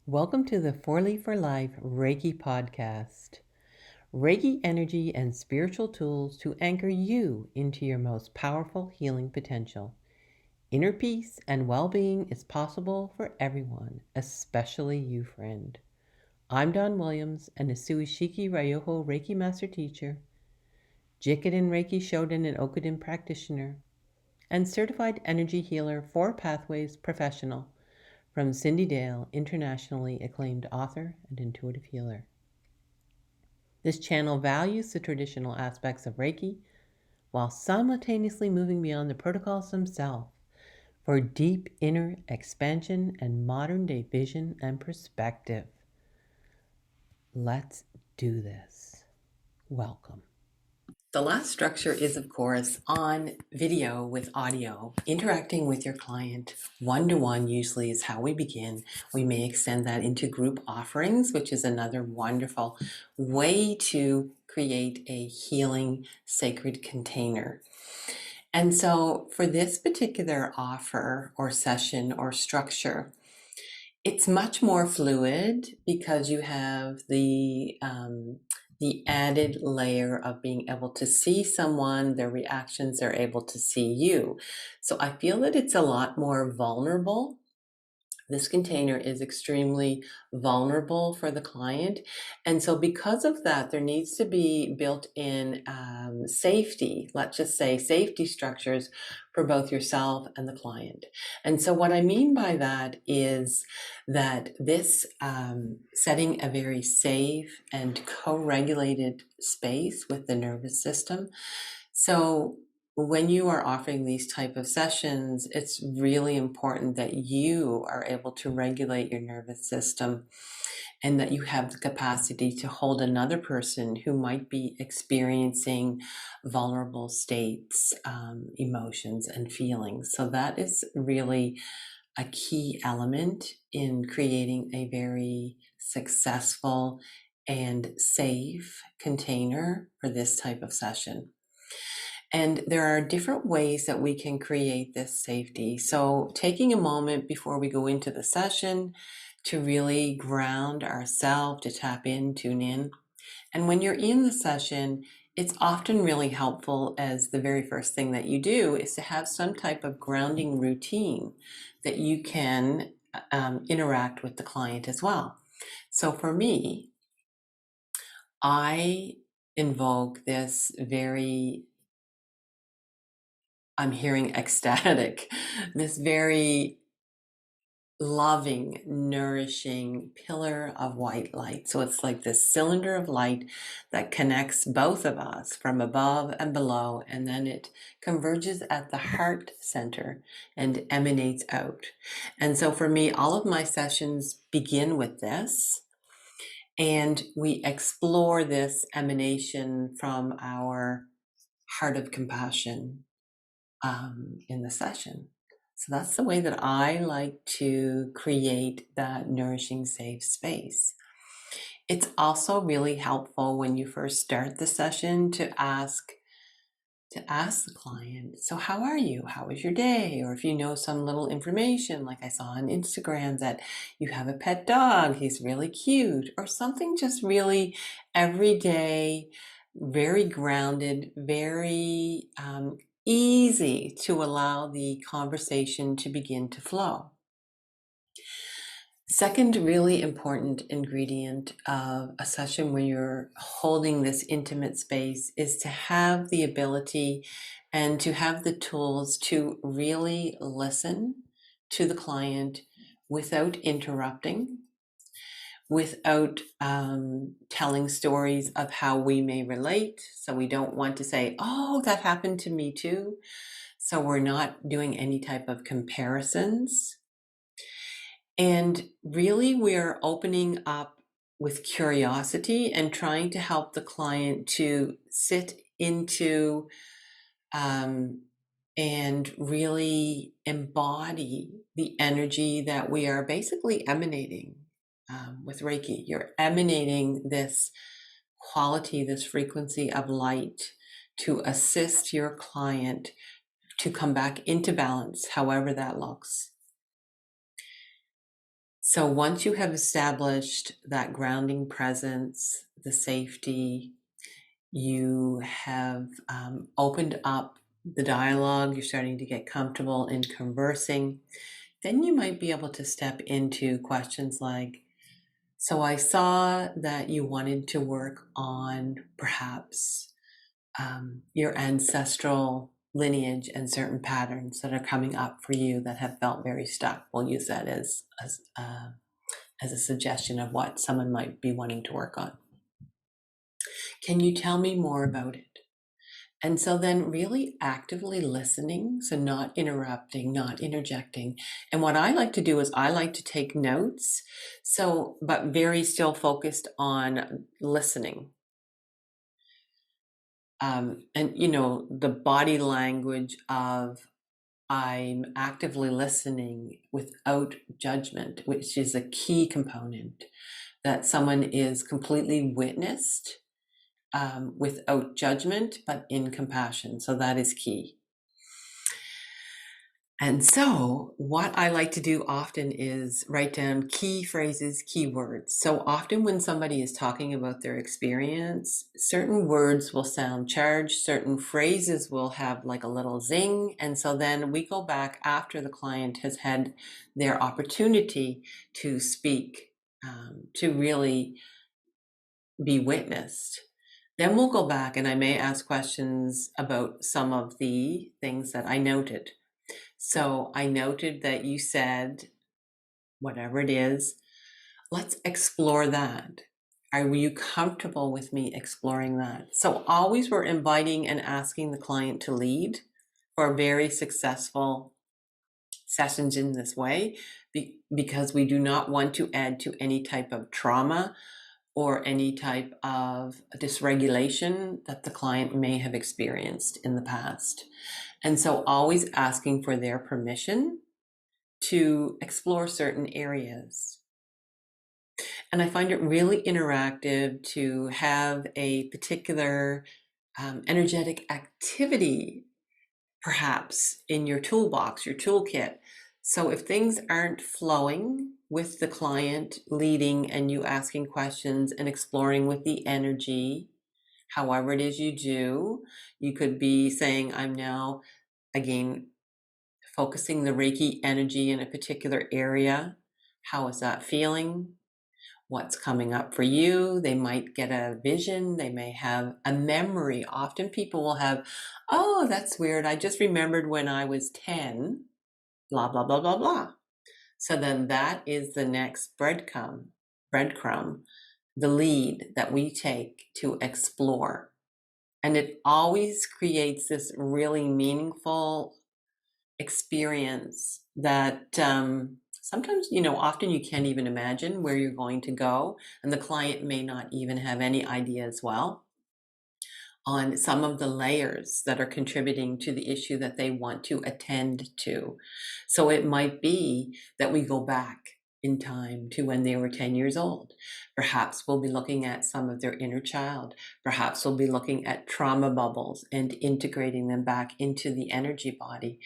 Welcome to the 4-Leaf for Life Reiki podcast. Reiki energy and spiritual tools to anchor you into your most powerful healing potential. Inner peace and well-being is possible for everyone, especially you, friend. I'm Dawn Williams, an Usui Shiki Ryoho Reiki Master Teacher, Jikiden Reiki Shoden and Okuden Practitioner, and Certified Energy Healer 4 Pathways Professional from Cindy Dale, internationally acclaimed author and intuitive healer. This channel values the traditional aspects of Reiki while simultaneously moving beyond the protocols themselves for deep inner expansion and modern-day vision and perspective. Let's do this. Welcome. The last structure is, of course, on video with audio. Interacting with your client one-to-one usually is how we begin. We may extend that into group offerings, which is another wonderful way to create a healing sacred container. And so for this particular offer or session or structure, it's much more fluid because you have the added layer of being able to see someone, their reactions, they're able to see you. So I feel that it's a lot more vulnerable. This container is extremely vulnerable for the client. And so because of that, there needs to be built-in safety, let's just say safety structures for both yourself and the client. And so what I mean by that is that this setting a very safe and co-regulated space with the nervous system. So when you are offering these type of sessions, it's really important that you are able to regulate your nervous system and that you have the capacity to hold another person who might be experiencing vulnerable states, emotions, and feelings. So that is really a key element in creating a very successful and safe container for this type of session. And there are different ways that we can create this safety. So taking a moment before we go into the session to really ground ourselves, to tap in, tune in. And when you're in the session, it's often really helpful as the very first thing that you do is to have some type of grounding routine that you can interact with the client as well. So for me, I invoke this I'm hearing ecstatic, this very loving, nourishing pillar of white light. So it's like this cylinder of light that connects both of us from above and below, and then it converges at the heart center and emanates out. And so for me, all of my sessions begin with this, and we explore this emanation from our heart of compassion in the session. So that's the way that I like to create that nourishing, safe space. It's also really helpful when you first start the session to ask the client, so how are you? How was your day? Or if you know some little information, like I saw on Instagram that you have a pet dog, he's really cute, or something just really everyday, very grounded, very easy to allow the conversation to begin to flow. Second really important ingredient of a session when you're holding this intimate space is to have the ability and to have the tools to really listen to the client without interrupting, without telling stories of how we may relate. So we don't want to say, oh, that happened to me too. So we're not doing any type of comparisons. And really, we're opening up with curiosity and trying to help the client to sit into and really embody the energy that we are basically emanating with Reiki. You're emanating this quality, this frequency of light to assist your client to come back into balance, however that looks. So once you have established that grounding presence, the safety, you have opened up the dialogue, you're starting to get comfortable in conversing, then you might be able to step into questions like, so I saw that you wanted to work on perhaps your ancestral lineage and certain patterns that are coming up for you that have felt very stuck. We'll use that as a suggestion of what someone might be wanting to work on. Can you tell me more about it? And so then really actively listening, so not interrupting, not interjecting. And what I like to do is I like to take notes, so, but very still focused on listening. And, you know, the body language of I'm actively listening without judgment, which is a key component, that someone is completely witnessed without judgment, but in compassion. So that is key. And so what I like to do often is write down key phrases, key words. So often when somebody is talking about their experience, certain words will sound charged, certain phrases will have like a little zing. And so then we go back after the client has had their opportunity to speak, to really be witnessed. Then we'll go back and I may ask questions about some of the things that I noted. So I noted that you said, whatever it is, let's explore that. Are you comfortable with me exploring that? So always we're inviting and asking the client to lead for very successful sessions in this way, because we do not want to add to any type of trauma or any type of dysregulation that the client may have experienced in the past. And so always asking for their permission to explore certain areas. And I find it really interactive to have a particular energetic activity, perhaps in your toolbox, your toolkit. So if things aren't flowing with the client leading and you asking questions and exploring with the energy, however it is you do, you could be saying, I'm now, again, focusing the Reiki energy in a particular area. How is that feeling? What's coming up for you? They might get a vision. They may have a memory. Often people will have, oh, that's weird. I just remembered when I was 10, blah, blah, blah, blah, blah. So then that is the next breadcrumb, the lead that we take to explore. And it always creates this really meaningful experience that sometimes, you know, often you can't even imagine where you're going to go, and the client may not even have any idea as well on some of the layers that are contributing to the issue that they want to attend to. So it might be that we go back in time to when they were 10 years old. Perhaps we'll be looking at some of their inner child. Perhaps we'll be looking at trauma bubbles and integrating them back into the energy body.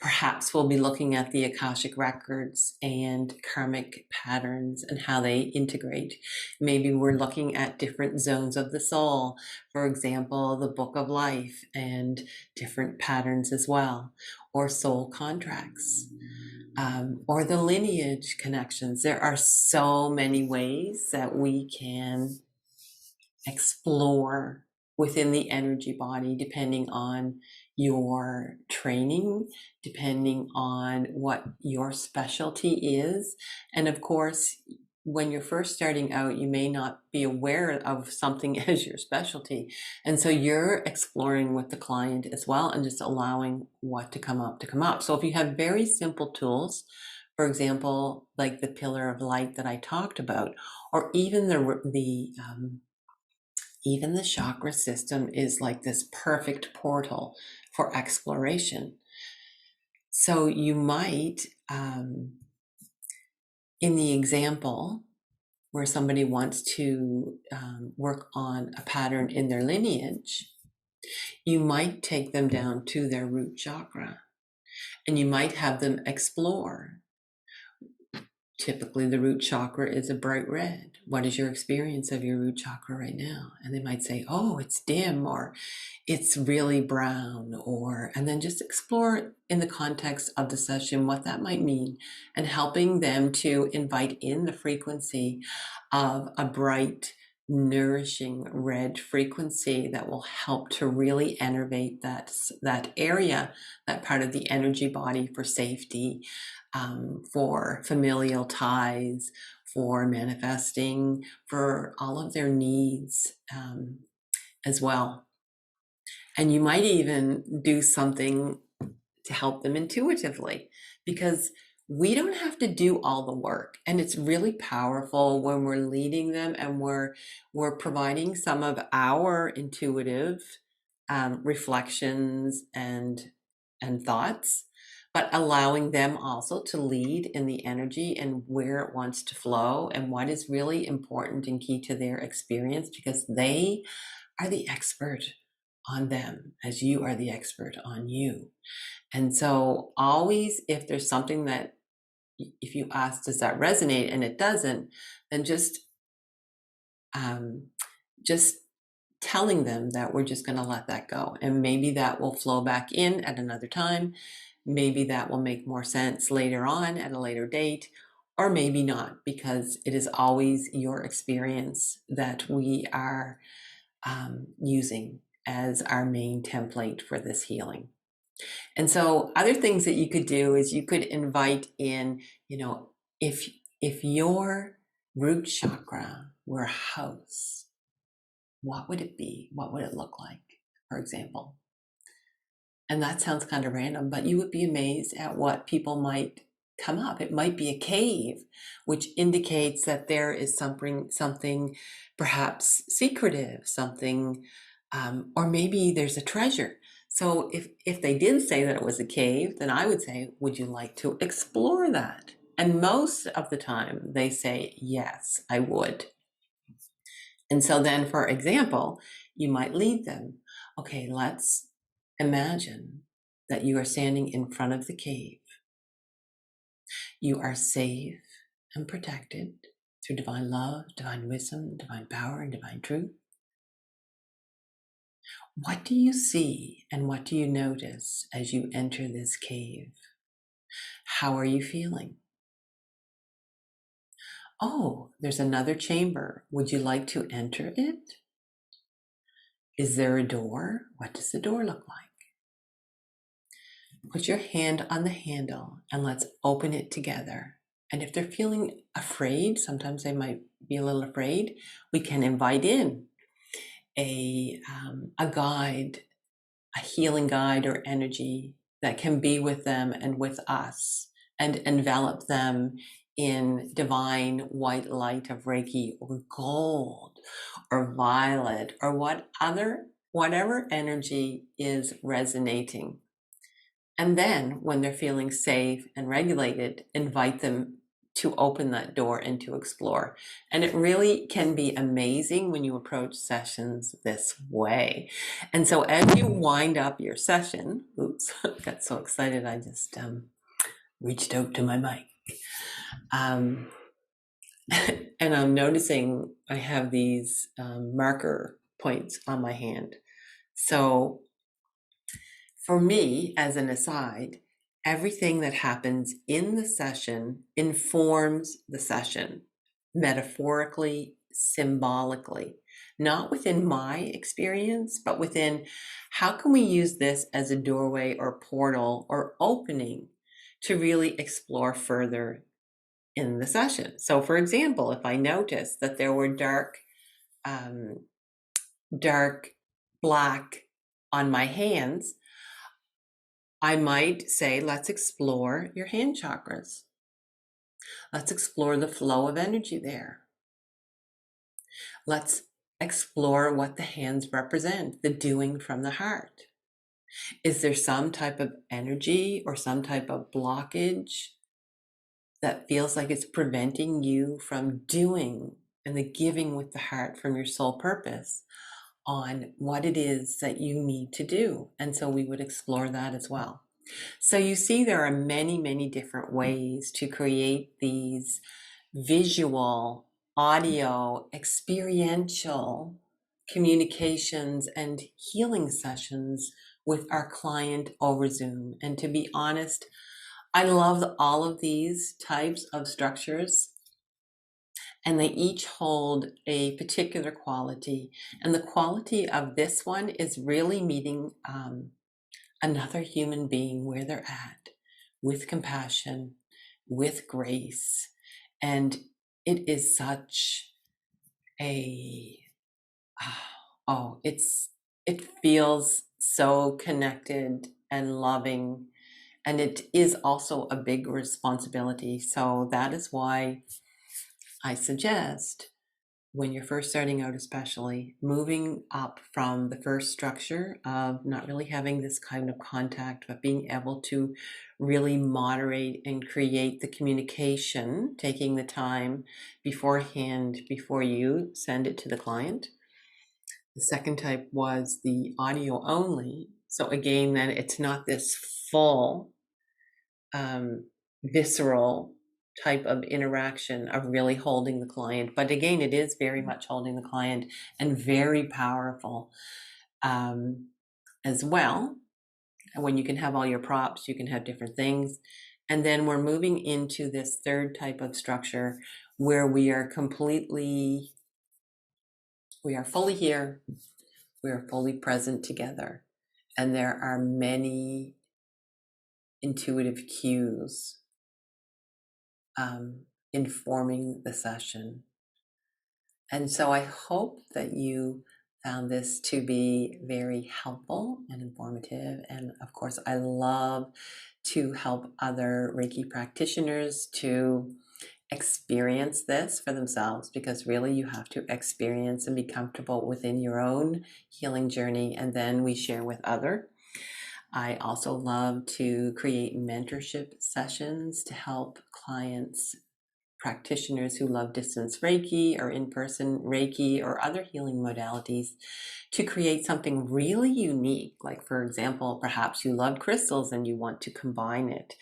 Perhaps we'll be looking at the Akashic records and karmic patterns and how they integrate. Maybe we're looking at different zones of the soul, for example, the book of life and different patterns as well, or soul contracts, or the lineage connections. There are so many ways that we can explore within the energy body, depending on your training, depending on what your specialty is. And of course, when you're first starting out, you may not be aware of something as your specialty. And so you're exploring with the client as well and just allowing what to come up. So if you have very simple tools, for example, like the pillar of light that I talked about, or even even the chakra system is like this perfect portal for exploration. So you might, in the example where somebody wants to work on a pattern in their lineage, you might take them down to their root chakra and you might have them explore Typically, the root chakra is a bright red. What is your experience of your root chakra right now? And they might say, oh, it's dim, or it's really brown, and then just explore in the context of the session what that might mean, and helping them to invite in the frequency of a bright, nourishing red frequency that will help to really enervate that area, that part of the energy body for safety, for familial ties, for manifesting, for all of their needs as well. And you might even do something to help them intuitively, because we don't have to do all the work. And it's really powerful when we're leading them and we're providing some of our intuitive reflections and thoughts, but allowing them also to lead in the energy and where it wants to flow and what is really important and key to their experience, because they are the expert on them as you are the expert on you. And so always, if there's something that, if you ask, does that resonate, and it doesn't, then just telling them that we're just going to let that go. And maybe that will flow back in at another time. Maybe that will make more sense later on at a later date, or maybe not, because it is always your experience that we are using as our main template for this healing. And so other things that you could do is you could invite in, if your root chakra were a house, what would it be? What would it look like, for example? And that sounds kind of random, but you would be amazed at what people might come up. It might be a cave, which indicates that there is something perhaps secretive, something, or maybe there's a treasure. So if they did say that it was a cave, then I would say, would you like to explore that? And most of the time they say, yes, I would. And so then, for example, you might lead them, okay, let's imagine that you are standing in front of the cave. You are safe and protected through divine love, divine wisdom, divine power, and divine truth. What do you see and what do you notice as you enter this cave? How are you feeling? Oh, there's another chamber. Would you like to enter it? Is there a door? What does the door look like? Put your hand on the handle and let's open it together. And if they're feeling afraid, sometimes they might be a little afraid, we can invite in a guide, a healing guide or energy that can be with them and with us and envelop them in divine white light of Reiki or gold or violet or whatever energy is resonating. And then when they're feeling safe and regulated, invite them to open that door and to explore. And it really can be amazing when you approach sessions this way. And so as you wind up your session, oops, I got so excited I just reached out to my mic. And I'm noticing I have these marker points on my hand. So for me, as an aside, everything that happens in the session informs the session, metaphorically, symbolically, not within my experience, but within how can we use this as a doorway or portal or opening to really explore further in the session. So for example, if I noticed that there were dark black on my hands, I might say, let's explore your hand chakras. Let's explore the flow of energy there. Let's explore what the hands represent, the doing from the heart. Is there some type of energy or some type of blockage that feels like it's preventing you from doing and the giving with the heart from your soul purpose on what it is that you need to do? And so we would explore that as well. So you see there are many, many different ways to create these visual, audio, experiential communications and healing sessions with our client over Zoom. And to be honest, I love all of these types of structures, and they each hold a particular quality. And the quality of this one is really meeting another human being where they're at, with compassion, with grace. And it is such a, it feels so connected and loving. And it is also a big responsibility. So that is why I suggest, when you're first starting out, especially, moving up from the first structure of not really having this kind of contact, but being able to really moderate and create the communication, taking the time beforehand before you send it to the client. The second type was the audio only. So again, then it's not this full visceral type of interaction of really holding the client. But again, it is very much holding the client and very powerful as well. And when you can have all your props, you can have different things. And then we're moving into this third type of structure where we are fully here, we are fully present together. And there are many intuitive cues informing the session. And so I hope that you found this to be very helpful and informative. And of course, I love to help other Reiki practitioners to experience this for themselves, because really you have to experience and be comfortable within your own healing journey, and then we share with others. I also love to create mentorship sessions to help clients, practitioners who love distance Reiki or in-person Reiki or other healing modalities, to create something really unique. Like, for example, perhaps you love crystals and you want to combine it.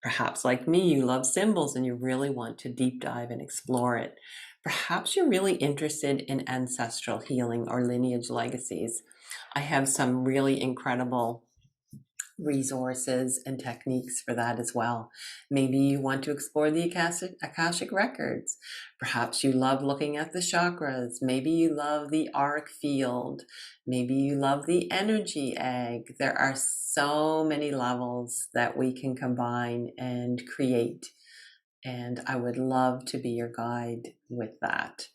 Perhaps, like me, you love symbols and you really want to deep dive and explore it. Perhaps you're really interested in ancestral healing or lineage legacies. I have some really incredible resources and techniques for that as well. Maybe you want to explore the Akashic records. Perhaps you love looking at the chakras. Maybe you love the auric field. Maybe you love the energy egg. There are so many levels that we can combine and create. And I would love to be your guide with that.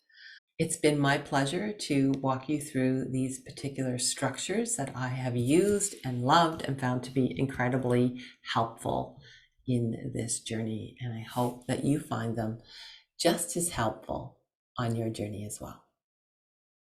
It's been my pleasure to walk you through these particular structures that I have used and loved and found to be incredibly helpful in this journey. And I hope that you find them just as helpful on your journey as well.